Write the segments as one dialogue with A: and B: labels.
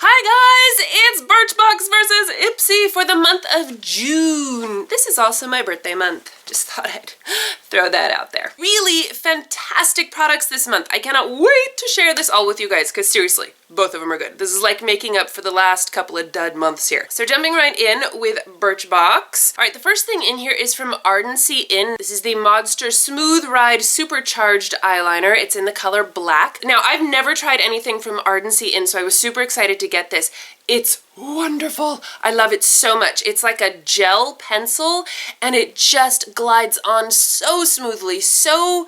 A: Hi guys, it's Birchbox versus Ipsy for the month of June. This is also my birthday month. Just thought I'd throw that out there. Really fantastic products this month. I cannot wait to share this all with you guys because seriously, both of them are good. This is like making up for the last couple of dud months here. So jumping right in with Birchbox. All right, the first thing in here is from ARDENCY In. This is the MODSTER Smooth Ride Supercharged Eyeliner. It's in the color black. Now, I've never tried anything from ARDENCY In, so I was super excited to get this. It's wonderful. I love it so much. It's like a gel pencil and it just glides on so smoothly, so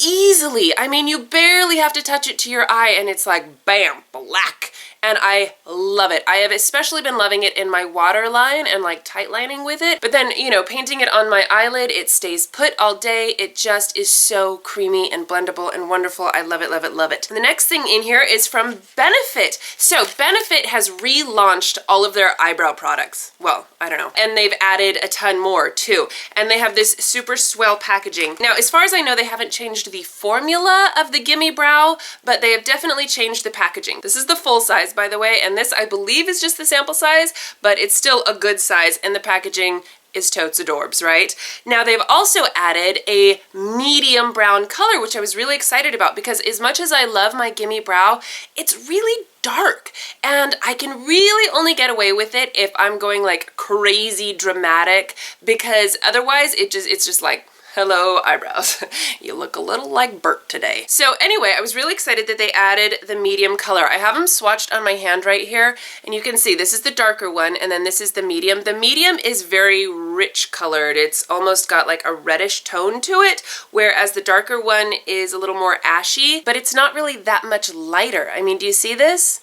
A: easily. I mean, you barely have to touch it to your eye and it's like bam, black. And I love it. I have especially been loving it in my waterline and like tight lining with it. But then, you know, painting it on my eyelid, it stays put all day. It just is so creamy and blendable and wonderful. I love it, love it, love it. And the next thing in here is from Benefit. So Benefit has relaunched all of their eyebrow products. Well, I don't know. And they've added a ton more too. And they have this super swell packaging. Now, as far as I know, they haven't changed the formula of the Gimme Brow, but they have definitely changed the packaging. This is the full size, by the way, and this I believe is just the sample size, but it's still a good size, and the packaging is totes adorbs, right? Now they've also added a medium brown color, which I was really excited about because as much as I love my Gimme Brow, it's really dark and I can really only get away with it if I'm going like crazy dramatic, because otherwise it's just like, hello eyebrows, you look a little like Bert today. So anyway, I was really excited that they added the medium color. I have them swatched on my hand right here, and you can see this is the darker one, and then this is the medium. The medium is very rich colored. It's almost got like a reddish tone to it, whereas the darker one is a little more ashy, but it's not really that much lighter. I mean, do you see this?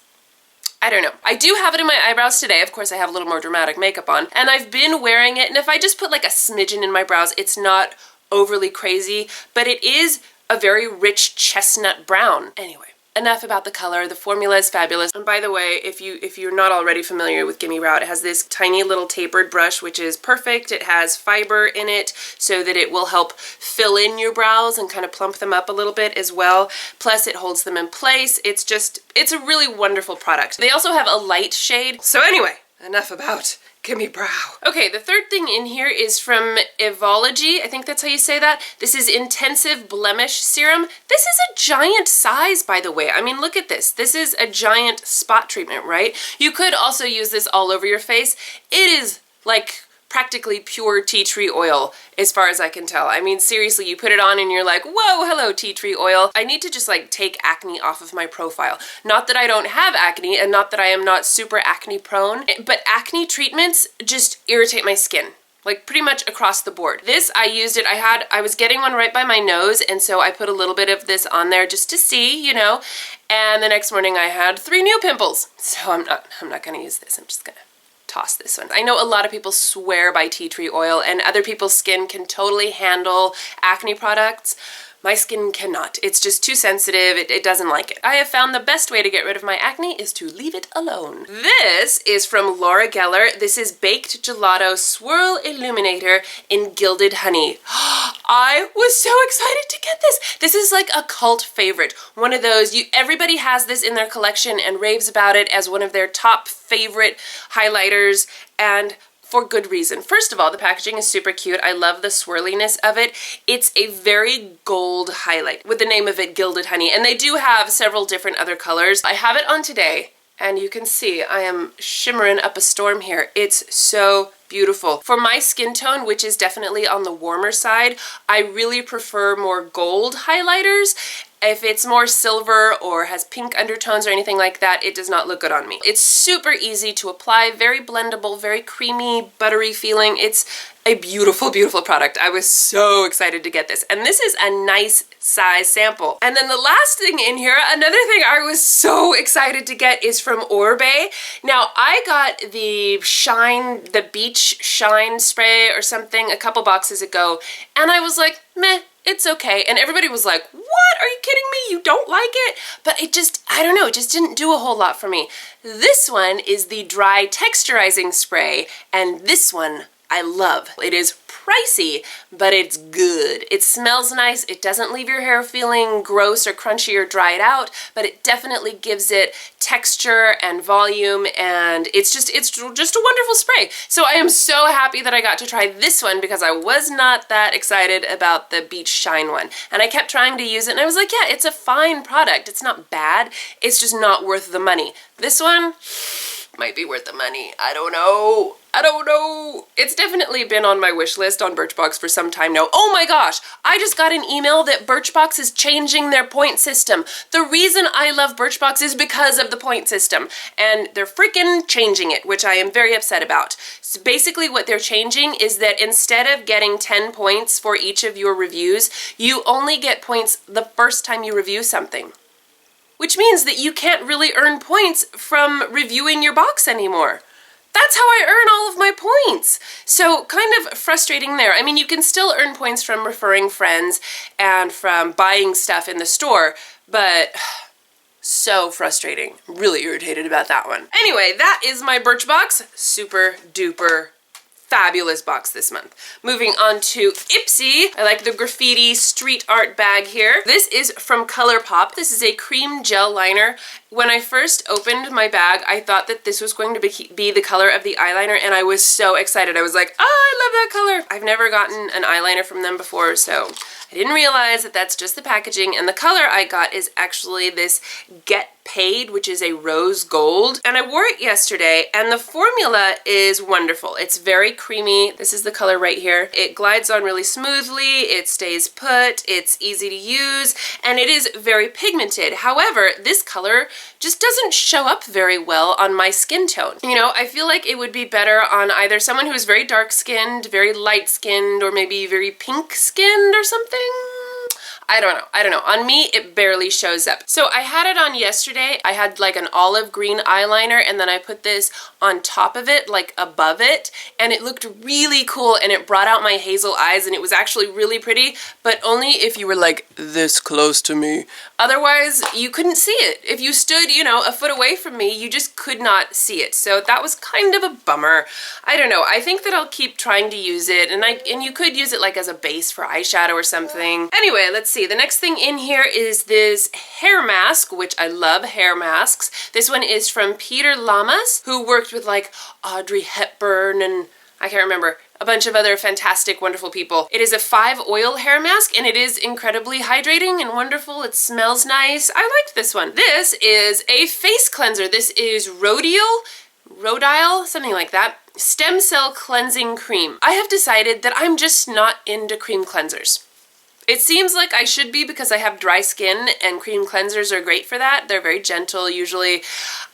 A: I don't know. I do have it in my eyebrows today. Of course, I have a little more dramatic makeup on, and I've been wearing it, and if I just put like a smidgen in my brows, it's not overly crazy, but it is a very rich chestnut brown. Anyway, enough about the color. The formula is fabulous. And by the way, if you're not already familiar with Gimme Brow, it has this tiny little tapered brush, which is perfect. It has fiber in it so that it will help fill in your brows and kind of plump them up a little bit as well. Plus it holds them in place. It's a really wonderful product. They also have a light shade. So anyway, enough about Gimme Brow. Okay, the third thing in here is from Evologie. I think that's how you say that. This is Intensive Blemish Serum. This is a giant size, by the way. I mean, look at this. This is a giant spot treatment, right? You could also use this all over your face. It is like practically pure tea tree oil as far as I can tell. I mean, seriously, you put it on and you're like, whoa, hello, tea tree oil. I need to just like take acne off of my profile. Not that I don't have acne and not that I am not super acne prone, but acne treatments just irritate my skin. Like pretty much across the board. This, I used it, I was getting one right by my nose, and so I put a little bit of this on there just to see, you know, and the next morning I had 3 new pimples. So I'm not gonna use this. I'm just gonna toss this one. I know a lot of people swear by tea tree oil and other people's skin can totally handle acne products. My skin cannot. It's just too sensitive. It doesn't like it. I have found the best way to get rid of my acne is to leave it alone. This is from Laura Geller. This is Baked Gelato Swirl Illuminator in Gilded Honey. I was so excited to get this. This is like a cult favorite. One of those, everybody has this in their collection and raves about it as one of their top favorite highlighters, and for good reason. First of all, the packaging is super cute. I love the swirliness of it. It's a very gold highlight with the name of it, Gilded Honey, and they do have several different other colors. I have it on today, and you can see I am shimmering up a storm here. It's so beautiful. For my skin tone, which is definitely on the warmer side, I really prefer more gold highlighters. If it's more silver or has pink undertones or anything like that, it does not look good on me. It's super easy to apply, very blendable, very creamy, buttery feeling. It's a beautiful, beautiful product. I was so excited to get this. And this is a nice size sample. And then the last thing in here, another thing I was so excited to get is from Oribe. Now, I got the Beach Shine Spray or something a couple boxes ago, and I was like, meh, it's okay. And everybody was like, what? Are you kidding me? You don't like it? But it just, I don't know, it just didn't do a whole lot for me. This one is the Dry Texturizing Spray, and this one I love. It is pricey, but it's good. It smells nice. It doesn't leave your hair feeling gross or crunchy or dried out, but it definitely gives it texture and volume, and it's just a wonderful spray. So I am so happy that I got to try this one because I was not that excited about the Beach Shine one. And I kept trying to use it and I was like, yeah, it's a fine product. It's not bad. It's just not worth the money. This one might be worth the money. I don't know. I don't know. It's definitely been on my wish list on Birchbox for some time now. Oh my gosh, I just got an email that Birchbox is changing their point system. The reason I love Birchbox is because of the point system, and they're freaking changing it, which I am very upset about. So basically what they're changing is that instead of getting 10 points for each of your reviews, you only get points the first time you review something. Which means that you can't really earn points from reviewing your box anymore. That's how I earn all of my points. So kind of frustrating there. I mean, you can still earn points from referring friends and from buying stuff in the store, but so frustrating. Really irritated about that one. Anyway, that is my Birchbox. Super duper fabulous box this month. Moving on to Ipsy. I like the graffiti street art bag here. This is from ColourPop. This is a cream gel liner. When I first opened my bag, I thought that this was going to be the color of the eyeliner, and I was so excited. I was like, oh, I love that color. I've never gotten an eyeliner from them before, so I didn't realize that that's just the packaging, and the color I got is actually this Get Paid, which is a rose gold, and I wore it yesterday, and the formula is wonderful. It's very creamy. This is the color right here. It glides on really smoothly, it stays put, it's easy to use, and it is very pigmented. However, this color just doesn't show up very well on my skin tone. You know, I feel like it would be better on either someone who's very dark-skinned, very light-skinned, or maybe very pink-skinned or something. I don't know. On me, it barely shows up. So I had it on yesterday. I had like an olive green eyeliner, and then I put this on top of it, like above it, and it looked really cool, and it brought out my hazel eyes, and it was actually really pretty, but only if you were like this close to me. Otherwise, you couldn't see it. If you stood, you know, a foot away from me, you just could not see it. So that was kind of a bummer. I don't know. I think that I'll keep trying to use it, and you could use it like as a base for eyeshadow or something. Anyway, let's see. The next thing in here is this hair mask, which I love hair masks. This one is from Peter Lamas, who worked with like Audrey Hepburn and I can't remember, a bunch of other fantastic, wonderful people. It is a 5-oil hair mask, and it is incredibly hydrating and wonderful. It smells nice. I liked this one. This is a face cleanser. This is Rodial, something like that. Stem Cell Cleansing Cream. I have decided that I'm just not into cream cleansers. It seems like I should be because I have dry skin, and cream cleansers are great for that. They're very gentle usually.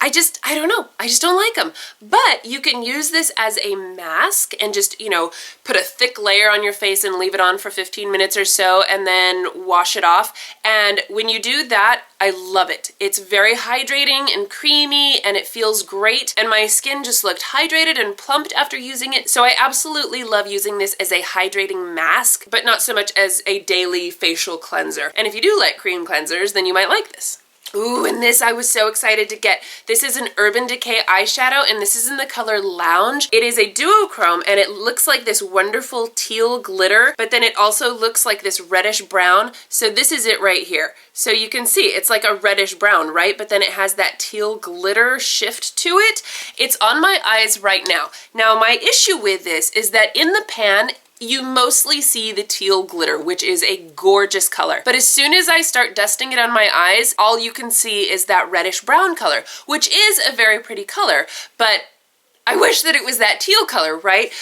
A: I don't know. I just don't like them. But you can use this as a mask and just, you know, put a thick layer on your face and leave it on for 15 minutes or so and then wash it off. And when you do that, I love it. It's very hydrating and creamy, and it feels great. And my skin just looked hydrated and plumped after using it. So I absolutely love using this as a hydrating mask, but not so much as a daily facial cleanser. And if you do like cream cleansers, then you might like this. Ooh, and this I was so excited to get. This is an Urban Decay eyeshadow, and this is in the color Lounge. It is a duochrome, and it looks like this wonderful teal glitter, but then it also looks like this reddish brown. So this is it right here. So you can see it's like a reddish brown, right? But then it has that teal glitter shift to it. It's on my eyes right now. Now, my issue with this is that in the pan, you mostly see the teal glitter, which is a gorgeous color. But as soon as I start dusting it on my eyes, all you can see is that reddish brown color, which is a very pretty color, but I wish that it was that teal color, right?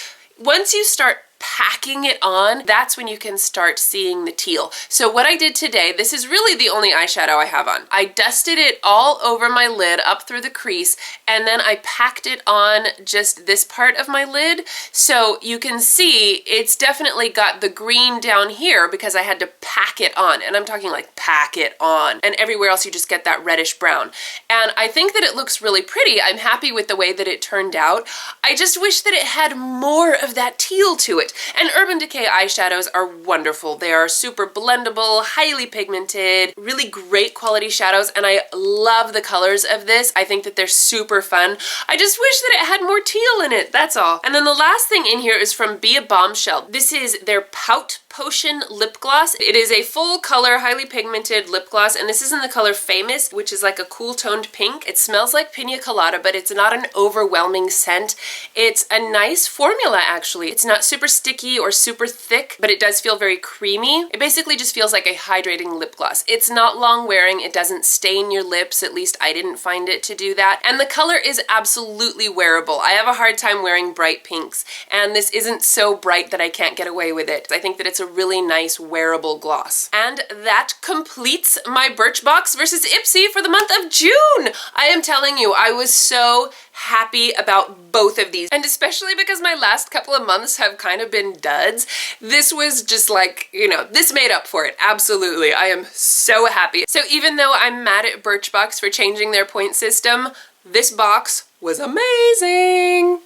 A: Once you start packing it on, that's when you can start seeing the teal. So what I did today, this is really the only eyeshadow I have on. I dusted it all over my lid up through the crease, and then I packed it on just this part of my lid. So you can see it's definitely got the green down here because I had to pack it on, and I'm talking like pack it on, and everywhere else you just get that reddish brown. And I think that it looks really pretty. I'm happy with the way that it turned out. I just wish that it had more of that teal to it. it. And Urban Decay eyeshadows are wonderful. They are super blendable, highly pigmented, really great quality shadows, and I love the colors of this. I think that they're super fun. I just wish that it had more teal in it, that's all. And then the last thing in here is from Bombshell. This is their Pout Potion lip gloss. It is a full color, highly pigmented lip gloss, and this is in the color Famous, which is like a cool toned pink. It smells like pina colada, but it's not an overwhelming scent. It's a nice formula, actually. It's not super sticky or super thick, but it does feel very creamy. It basically just feels like a hydrating lip gloss. It's not long wearing. It doesn't stain your lips. At least I didn't find it to do that. And the color is absolutely wearable. I have a hard time wearing bright pinks, and this isn't so bright that I can't get away with it. I think that it's a really nice wearable gloss. And that completes my Birchbox versus Ipsy for the month of June. I am telling you, I was so happy about both of these, and especially because my last couple of months have kind of been duds. This was just like, you know, this made up for it. Absolutely. I am so happy. So even though I'm mad at Birchbox for changing their point system, this box was amazing.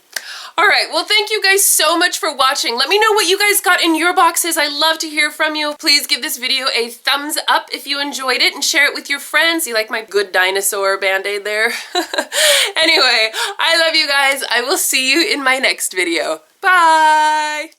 A: All right, well, thank you guys so much for watching. Let me know what you guys got in your boxes. I love to hear from you. Please give this video a thumbs up if you enjoyed it and share it with your friends. You like my good dinosaur band-aid there? Anyway, I love you guys. I will see you in my next video. Bye!